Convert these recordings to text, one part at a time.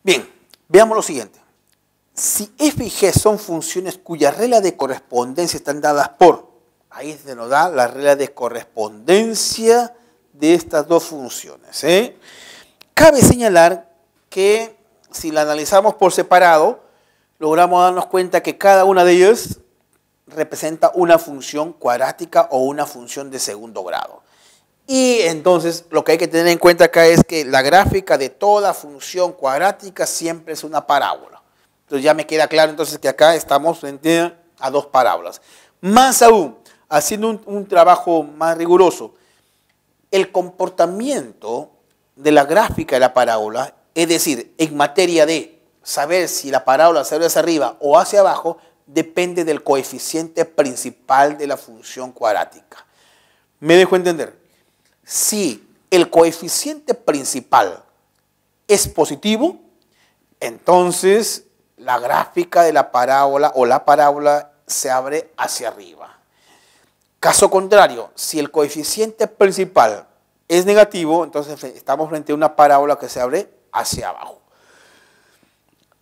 Bien, veamos lo siguiente. Si f y g son funciones cuya regla de correspondencia están dadas por, ahí se nos da la regla de correspondencia de estas dos funciones. Cabe señalar que si la analizamos por separado, logramos darnos cuenta que cada una de ellas representa una función cuadrática o una función de segundo grado. Y entonces lo que hay que tener en cuenta acá es que la gráfica de toda función cuadrática siempre es una parábola. Entonces ya me queda claro entonces que acá estamos frente a dos parábolas. Más aún, haciendo un trabajo más riguroso, el comportamiento de la gráfica de la parábola, es decir, en materia de saber si la parábola se abre hacia arriba o hacia abajo, depende del coeficiente principal de la función cuadrática. ¿Me dejo entender? Si el coeficiente principal es positivo, entonces la gráfica de la parábola o la parábola se abre hacia arriba. Caso contrario, si el coeficiente principal es negativo, entonces estamos frente a una parábola que se abre hacia abajo.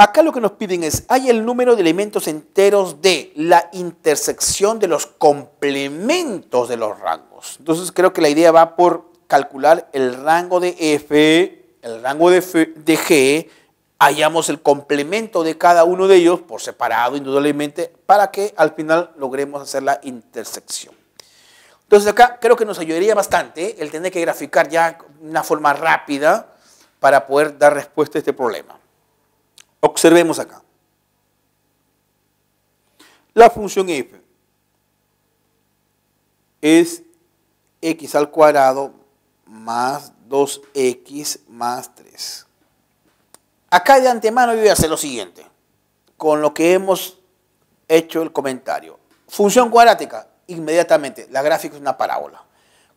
Acá lo que nos piden es, hay el número de elementos enteros de la intersección de los complementos de los rangos. Entonces creo que la idea va por calcular el rango de f, el rango de g, hallamos el complemento de cada uno de ellos por separado indudablemente para que al final logremos hacer la intersección. Entonces acá creo que nos ayudaría bastante el tener que graficar ya de una forma rápida para poder dar respuesta a este problema. Observemos acá. La función f es x al cuadrado más 2x más 3. Acá de antemano yo voy a hacer lo siguiente, con lo que hemos hecho el comentario. Función cuadrática, inmediatamente, la gráfica es una parábola.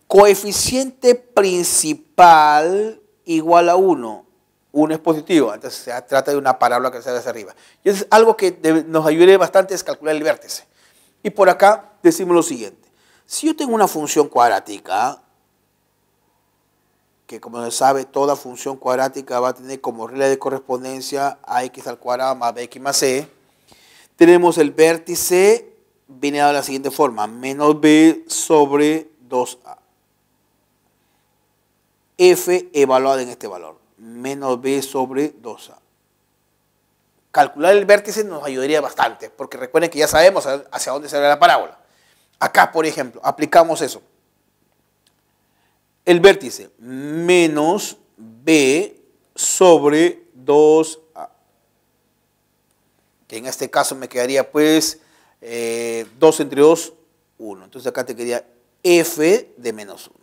Coeficiente principal igual a 1. 1 es positivo, entonces se trata de una parábola que sale hacia arriba. Y es algo que nos ayudaría bastante es calcular el vértice. Y por acá decimos lo siguiente. Si yo tengo una función cuadrática, que como se sabe, toda función cuadrática va a tener como regla de correspondencia ax al cuadrado más bx más c, tenemos el vértice, viene dado de la siguiente forma, menos b sobre 2a. F evaluado en este valor, menos b sobre 2a. Calcular el vértice nos ayudaría bastante, porque recuerden que ya sabemos hacia dónde se va la parábola. Acá, por ejemplo, aplicamos eso. El vértice menos b sobre 2a. Que en este caso me quedaría pues 2 entre 2, 1. Entonces acá te quedaría f de menos 1.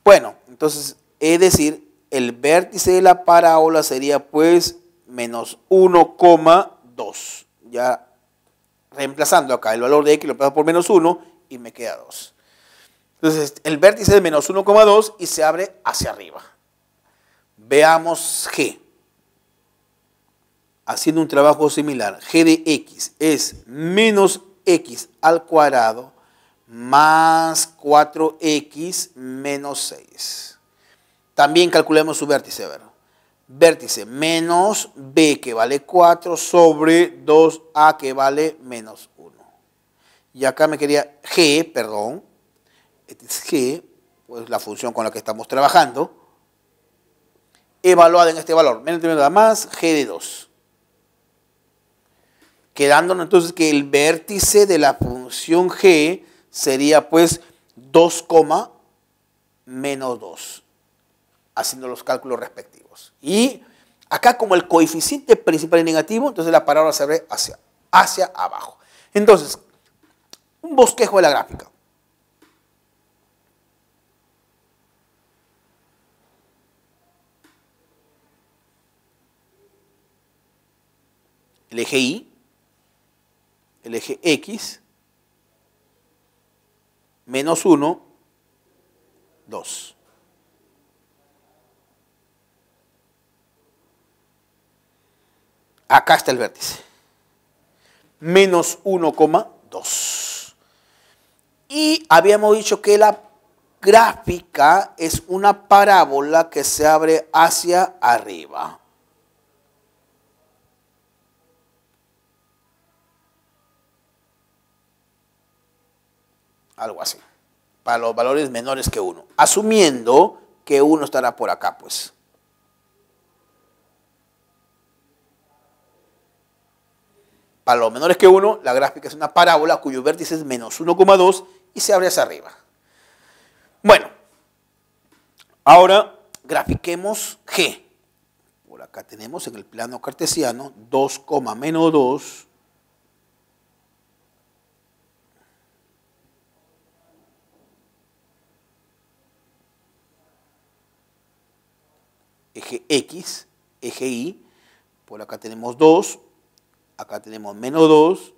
Bueno, entonces es decir, el vértice de la parábola sería pues menos 1,2. Ya reemplazando acá el valor de x lo paso por menos 1 y me queda 2. Entonces, el vértice es menos 1,2 y se abre hacia arriba. Veamos G. Haciendo un trabajo similar, G de X es menos X al cuadrado más 4X menos 6. También calculemos su vértice. A ver. Vértice menos B que vale 4 sobre 2A que vale menos 1. Y acá me quedaría G, perdón. Este es G, pues la función con la que estamos trabajando, evaluada en este valor, menos de nada más, G de 2. Quedándonos entonces que el vértice de la función G sería pues 2, menos 2, haciendo los cálculos respectivos. Y acá como el coeficiente principal es negativo, entonces la parábola se abre hacia abajo. Entonces, un bosquejo de la gráfica. El eje Y, el eje X, menos 1, 2. Acá está el vértice. Menos 1,2. Y habíamos dicho que la gráfica es una parábola que se abre hacia arriba. Algo así. Para los valores menores que 1. Asumiendo que 1 estará por acá, pues. Para los menores que 1, la gráfica es una parábola cuyo vértice es menos 1,2 y se abre hacia arriba. Bueno, ahora grafiquemos G. Por acá tenemos en el plano cartesiano 2, menos 2. Eje X, eje Y. Por acá tenemos 2. Acá tenemos menos 2.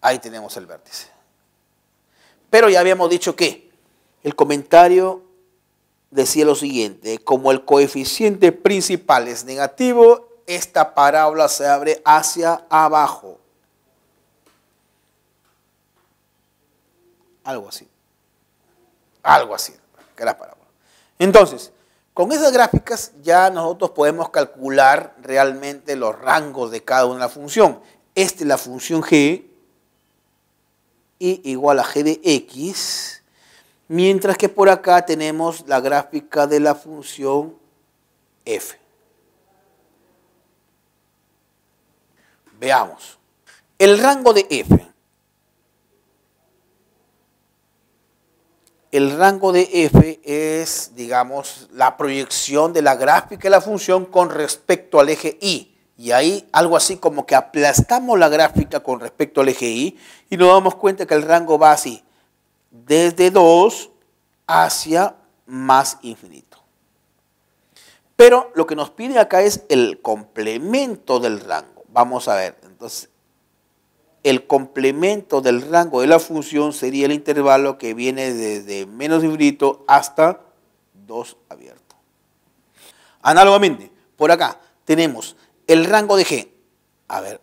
Ahí tenemos el vértice. Pero ya habíamos dicho que el comentario decía lo siguiente: como el coeficiente principal es negativo, esta parábola se abre hacia abajo. Algo así. Algo así, que era parábola. Entonces, con esas gráficas ya nosotros podemos calcular realmente los rangos de cada una de la función. Esta es la función G, y igual a G de X, mientras que por acá tenemos la gráfica de la función F. Veamos. El rango de F. El rango de F es, digamos, la proyección de la gráfica de la función con respecto al eje Y. Y ahí algo así como que aplastamos la gráfica con respecto al eje Y y nos damos cuenta que el rango va así, desde 2 hacia más infinito. Pero lo que nos pide acá es el complemento del rango. Vamos a ver, entonces, el complemento del rango de la función sería el intervalo que viene desde menos infinito hasta 2 abierto. Análogamente, por acá tenemos el rango de G. A ver,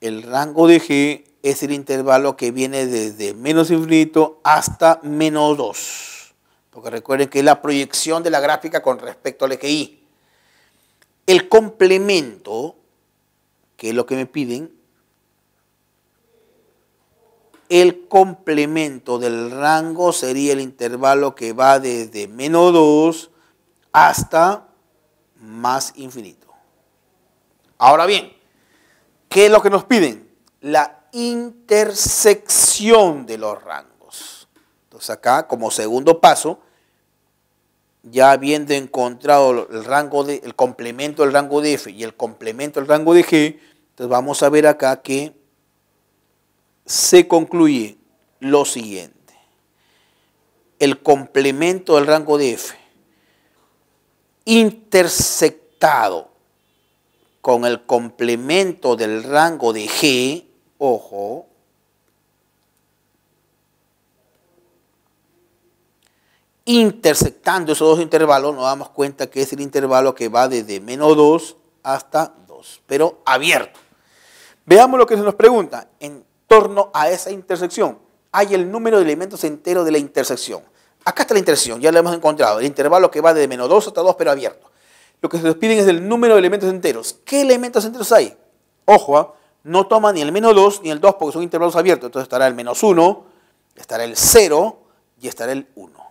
el rango de G es el intervalo que viene desde menos infinito hasta menos 2. Porque recuerden que es la proyección de la gráfica con respecto al eje Y. El complemento, que es lo que me piden, el complemento del rango sería el intervalo que va desde menos 2 hasta más infinito. Ahora bien, ¿qué es lo que nos piden? La intersección de los rangos. Entonces acá, como segundo paso, ya habiendo encontrado el complemento del rango de F y el complemento del rango de G, entonces vamos a ver acá que se concluye lo siguiente. El complemento del rango de F intersectado con el complemento del rango de G, ojo, intersectando esos dos intervalos, nos damos cuenta que es el intervalo que va desde menos 2 hasta 2, pero abierto. Veamos lo que se nos pregunta en torno a esa intersección. Hay el número de elementos enteros de la intersección. Acá está la intersección, ya lo hemos encontrado, el intervalo que va desde menos 2 hasta 2, pero abierto. Lo que se nos piden es el número de elementos enteros. ¿Qué elementos enteros hay? Ojo, no toma ni el menos 2 ni el 2 porque son intervalos abiertos. Entonces estará el menos 1, estará el 0 y estará el 1.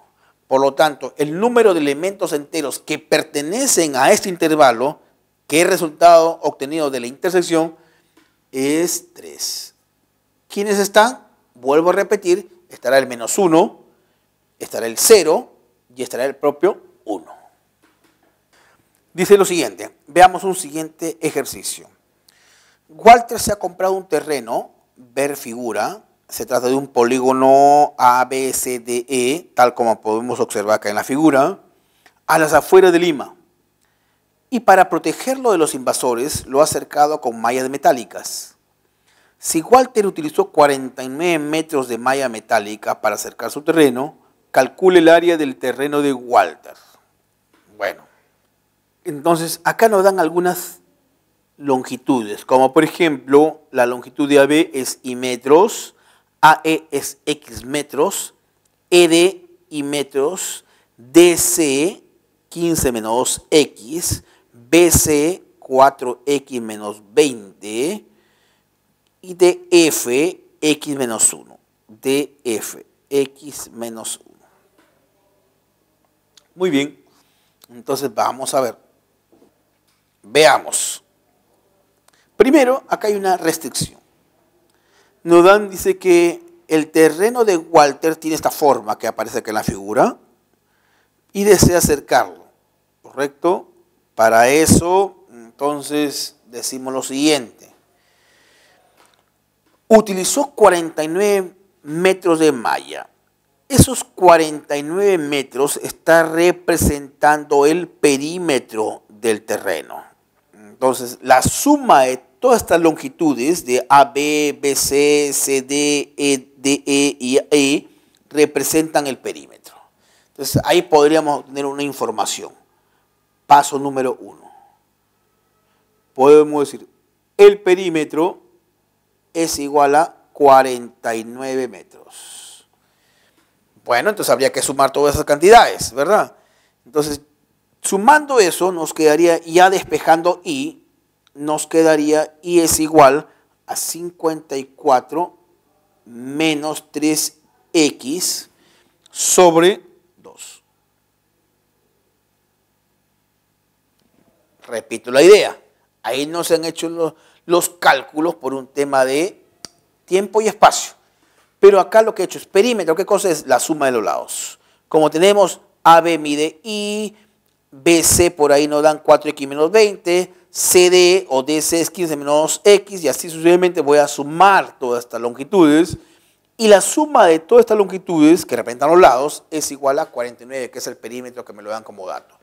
Por lo tanto, el número de elementos enteros que pertenecen a este intervalo, que es resultado obtenido de la intersección, es 3. ¿Quiénes están? Vuelvo a repetir, estará el menos 1, estará el 0 y estará el propio 1. Dice lo siguiente, veamos un siguiente ejercicio. Walter se ha comprado un terreno, ver figura, se trata de un polígono ABCDE, tal como podemos observar acá en la figura, a las afueras de Lima. Y para protegerlo de los invasores, lo ha cercado con mallas metálicas. Si Walter utilizó 49 metros de malla metálica para cercar su terreno, calcule el área del terreno de Walter. Bueno. Entonces, acá nos dan algunas longitudes, como por ejemplo, la longitud de AB es Y metros, AE es X metros ED y metros, DC 15 menos X, BC 4X menos 20 y DF X menos 1. DF X menos 1. Muy bien, entonces vamos a ver. Veamos. Primero, acá hay una restricción. Nos dice que el terreno de Walter tiene esta forma que aparece aquí en la figura y desea acercarlo, ¿correcto? Para eso, entonces, decimos lo siguiente. Utilizó 49 metros de malla. Esos 49 metros están representando el perímetro del terreno. Entonces, la suma de todas estas longitudes de AB, BC, CD, DE y E representan el perímetro. Entonces, ahí podríamos tener una información. Paso número 1. Podemos decir, el perímetro es igual a 49 metros. Bueno, entonces habría que sumar todas esas cantidades, ¿verdad? Entonces, sumando eso, nos quedaría, ya despejando I, nos quedaría I es igual a 54 menos 3X sobre 2. Repito la idea. Ahí no se han hecho los cálculos por un tema de tiempo y espacio. Pero acá lo que he hecho es perímetro. ¿Qué cosa es? La suma de los lados. Como tenemos AB mide I, BC por ahí nos dan 4X menos 20, CD o DC es 15 menos X y así sucesivamente voy a sumar todas estas longitudes y la suma de todas estas longitudes que representan los lados es igual a 49, que es el perímetro que me lo dan como dato.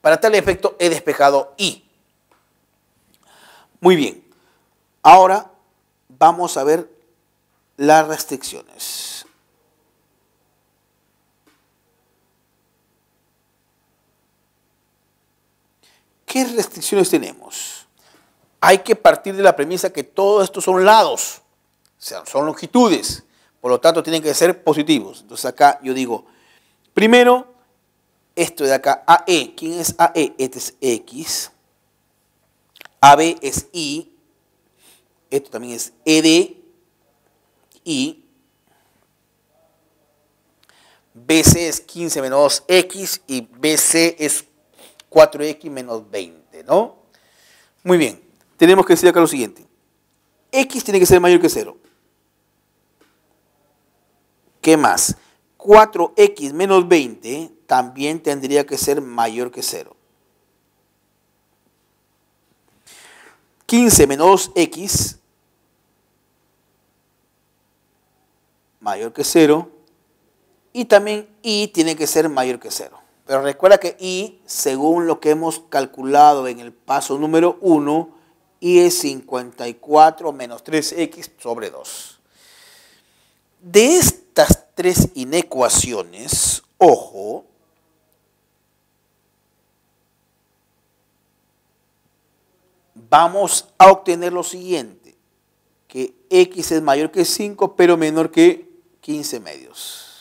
Para tal efecto he despejado I. Muy bien. Ahora vamos a ver las restricciones. ¿Qué restricciones tenemos? Hay que partir de la premisa que todo esto son lados, o sea, son longitudes, por lo tanto tienen que ser positivos. Entonces acá yo digo, primero, esto de acá, AE, ¿quién es AE? Este es X, AB es Y, esto también es ED, Y, BC es 15 menos X y BC es 4X menos 20, ¿no? Muy bien, tenemos que decir acá lo siguiente. X tiene que ser mayor que 0. ¿Qué más? 4X menos 20 también tendría que ser mayor que 0. 15 menos X mayor que 0. Y también Y tiene que ser mayor que 0. Pero recuerda que I, según lo que hemos calculado en el paso número 1, I es 54 menos 3X sobre 2. De estas tres inecuaciones, ojo, vamos a obtener lo siguiente, que X es mayor que 5, pero menor que 15 medios.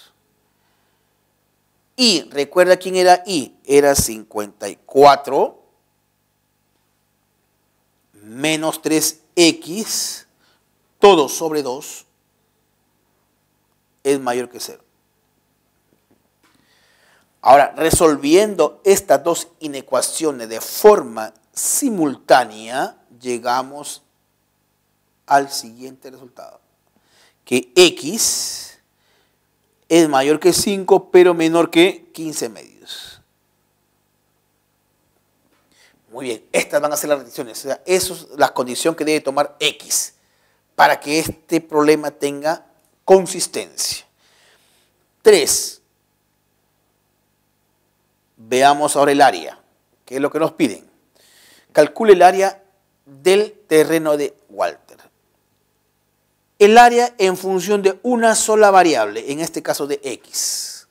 Y recuerda quién era I, era 54 menos 3X, todo sobre 2, es mayor que 0. Ahora, resolviendo estas dos inecuaciones de forma simultánea, llegamos al siguiente resultado, que X es mayor que 5, pero menor que 15 medios. Muy bien, estas van a ser las restricciones. O sea, esa es la condición que debe tomar X para que este problema tenga consistencia. 3. Veamos ahora el área, que es lo que nos piden. Calcule el área del terreno de Walter. El área en función de una sola variable, en este caso de X.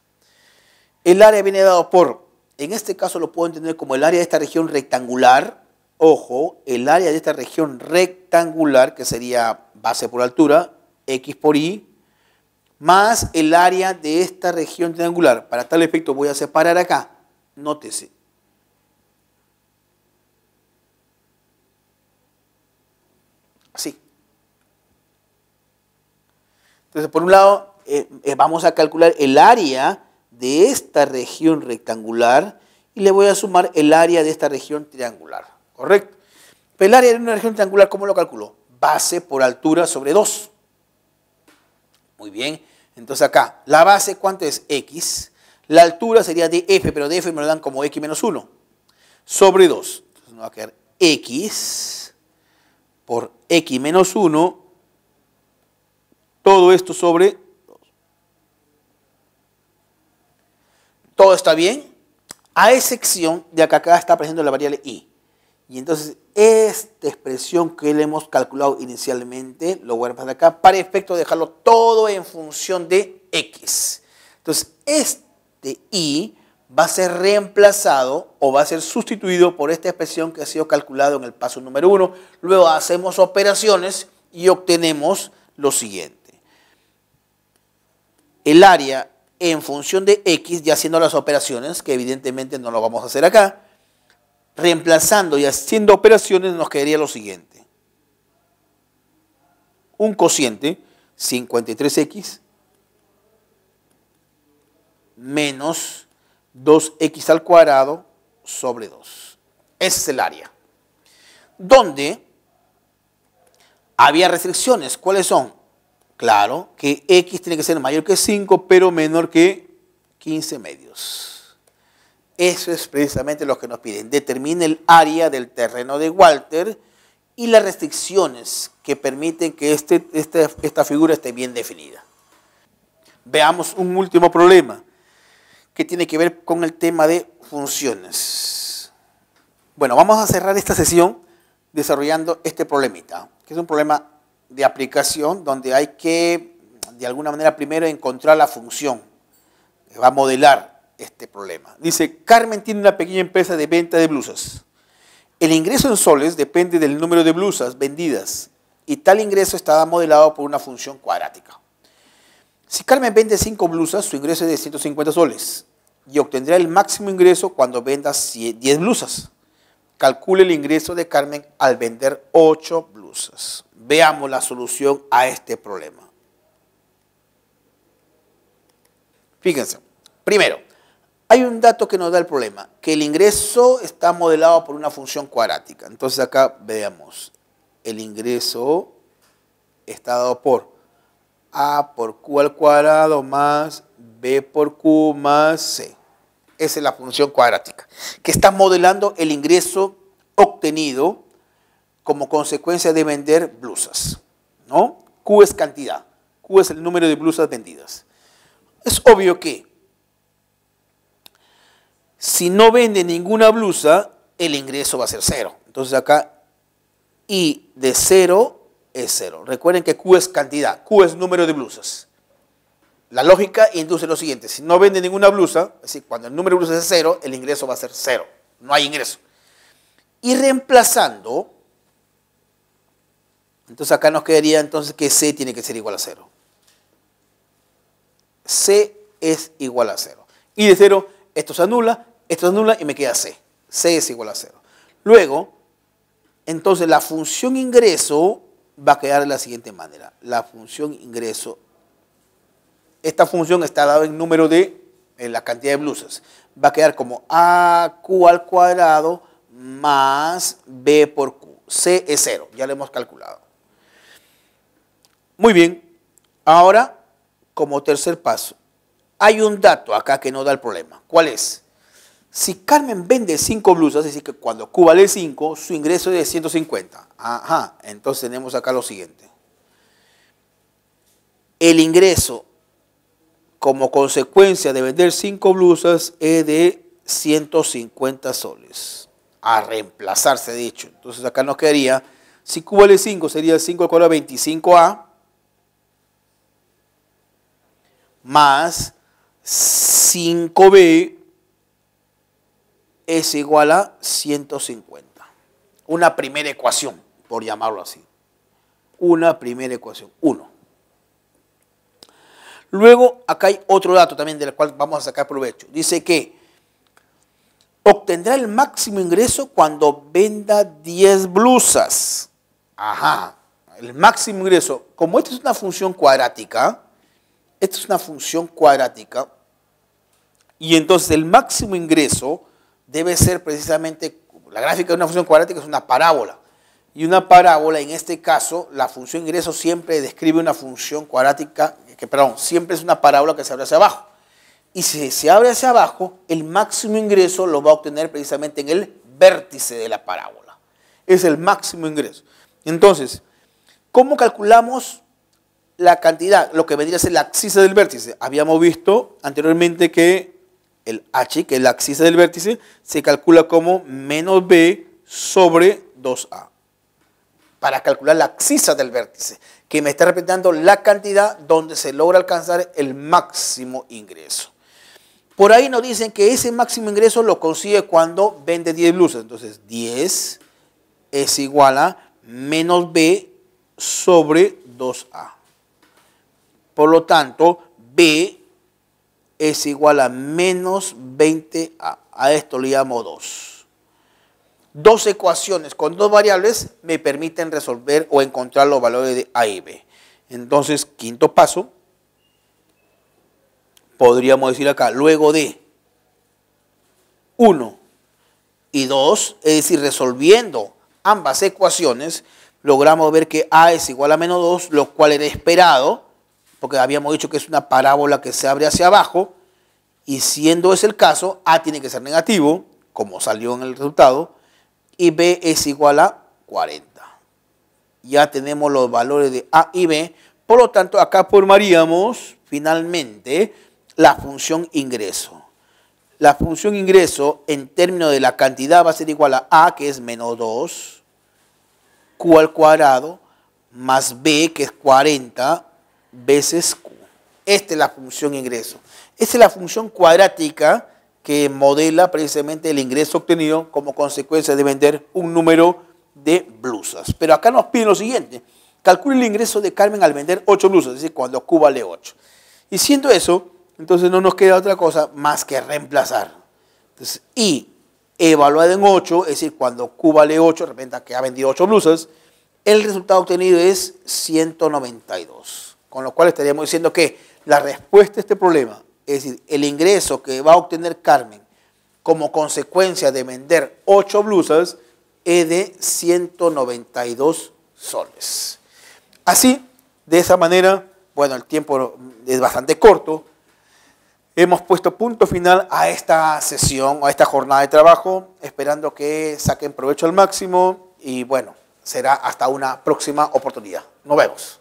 El área viene dado por, en este caso lo puedo entender como el área de esta región rectangular. Ojo, el área de esta región rectangular, que sería base por altura, X por Y, más el área de esta región triangular. Para tal efecto voy a separar acá. Nótese. Así. Entonces, por un lado, vamos a calcular el área de esta región rectangular y le voy a sumar el área de esta región triangular. ¿Correcto? Pero el área de una región triangular, ¿cómo lo calculo? Base por altura sobre 2. Muy bien. Entonces acá, la base, ¿cuánto es? X. La altura sería df, pero df me lo dan como x menos 1. Sobre 2. Entonces me va a quedar x por x menos 1. Todo esto sobre 2. ¿Todo está bien? A excepción de que acá está apareciendo la variable y. Y entonces esta expresión que le hemos calculado inicialmente, lo voy a pasar acá, para efecto de dejarlo todo en función de x. Entonces este y va a ser reemplazado o va a ser sustituido por esta expresión que ha sido calculado en el paso número 1. Luego hacemos operaciones y obtenemos lo siguiente. El área en función de x, ya haciendo las operaciones, que evidentemente no lo vamos a hacer acá, reemplazando y haciendo operaciones nos quedaría lo siguiente. Un cociente, 53x, menos 2x al cuadrado sobre 2. Ese es el área. Donde había restricciones. ¿Cuáles son? Claro, que x tiene que ser mayor que 5, pero menor que 15 medios. Eso es precisamente lo que nos piden. Determine el área del terreno de Walter y las restricciones que permiten que esta figura esté bien definida. Veamos un último problema que tiene que ver con el tema de funciones. Bueno, vamos a cerrar esta sesión desarrollando este problemita, que es un problema de aplicación donde hay que, de alguna manera, primero encontrar la función que va a modelar este problema. Dice, Carmen tiene una pequeña empresa de venta de blusas. El ingreso en soles depende del número de blusas vendidas y tal ingreso está modelado por una función cuadrática. Si Carmen vende 5 blusas, su ingreso es de 150 soles y obtendrá el máximo ingreso cuando venda 10 blusas. Calcule el ingreso de Carmen al vender 8 blusas. Veamos la solución a este problema. Fíjense, primero, hay un dato que nos da el problema, que el ingreso está modelado por una función cuadrática. Entonces acá veamos, el ingreso está dado por a por q al cuadrado más b por q más c. Esa es la función cuadrática, que está modelando el ingreso obtenido como consecuencia de vender blusas, ¿no? Q es cantidad, Q es el número de blusas vendidas. Es obvio que si no vende ninguna blusa, el ingreso va a ser 0. Entonces acá, I de 0 es 0. Recuerden que Q es cantidad, Q es número de blusas. La lógica induce lo siguiente, si no vende ninguna blusa, es decir, cuando el número de blusas es 0, el ingreso va a ser 0. No hay ingreso. Y reemplazando, entonces acá nos quedaría entonces que C tiene que ser igual a 0. C es igual a 0. Y de 0, esto se anula y me queda C. C es igual a 0. Luego, entonces la función ingreso va a quedar de la siguiente manera. La función ingreso, esta función está dada en número de la cantidad de blusas. Va a quedar como AQ al cuadrado más B por Q. C es 0, ya lo hemos calculado. Muy bien, ahora como tercer paso, hay un dato acá que no da el problema. ¿Cuál es? Si Carmen vende 5 blusas, es decir, que cuando Q vale 5, su ingreso es de 150. Ajá, entonces tenemos acá lo siguiente. El ingreso como consecuencia de vender 5 blusas es de 150 soles. A reemplazarse, dicho. Entonces acá nos quedaría, si Q vale 5, sería 5 al cuadrado 25A más 5B es igual a 150. Una primera ecuación, por llamarlo así. Una primera ecuación, 1. Luego, acá hay otro dato también del cual vamos a sacar provecho. Dice que obtendrá el máximo ingreso cuando venda 10 blusas. Ajá, el máximo ingreso. Como esta es una función cuadrática, y entonces el máximo ingreso debe ser precisamente, la gráfica de una función cuadrática es una parábola. Y una parábola, en este caso, la función ingreso siempre describe una función cuadrática, siempre es una parábola que se abre hacia abajo. Y si se abre hacia abajo, el máximo ingreso lo va a obtener precisamente en el vértice de la parábola. Es el máximo ingreso. Entonces, ¿cómo calculamos la cantidad? Lo que vendría a ser la abscisa del vértice. Habíamos visto anteriormente que el h, que es la abscisa del vértice, se calcula como menos b sobre 2a. Para calcular la abscisa del vértice, que me está representando la cantidad donde se logra alcanzar el máximo ingreso. Por ahí nos dicen que ese máximo ingreso lo consigue cuando vende 10 blusas. Entonces 10 es igual a menos b sobre 2a. Por lo tanto, b es igual a menos 20a. A esto le llamo 2. Dos ecuaciones con dos variables me permiten resolver o encontrar los valores de a y b. Entonces, quinto paso, podríamos decir acá, luego de 1 y 2, es decir, resolviendo ambas ecuaciones, logramos ver que a es igual a menos 2, lo cual era esperado, porque habíamos dicho que es una parábola que se abre hacia abajo, y siendo ese el caso, a tiene que ser negativo, como salió en el resultado, y b es igual a 40. Ya tenemos los valores de a y b, por lo tanto acá formaríamos finalmente la función ingreso. La función ingreso en términos de la cantidad va a ser igual a, que es menos 2, q al cuadrado, más b, que es 40, veces q. Esta es la función ingreso. Esta es la función cuadrática que modela precisamente el ingreso obtenido como consecuencia de vender un número de blusas. Pero acá nos piden lo siguiente: calcule el ingreso de Carmen al vender 8 blusas, es decir, cuando Q vale 8. Y siendo eso, entonces no nos queda otra cosa más que reemplazar. Entonces, y evaluado en 8, es decir, cuando Q vale 8, representa que ha vendido 8 blusas, el resultado obtenido es 192. Con lo cual estaríamos diciendo que la respuesta a este problema, es decir, el ingreso que va a obtener Carmen como consecuencia de vender 8 blusas es de 192 soles. Así, de esa manera, bueno, el tiempo es bastante corto, hemos puesto punto final a esta sesión, a esta jornada de trabajo, esperando que saquen provecho al máximo y bueno, será hasta una próxima oportunidad. Nos vemos.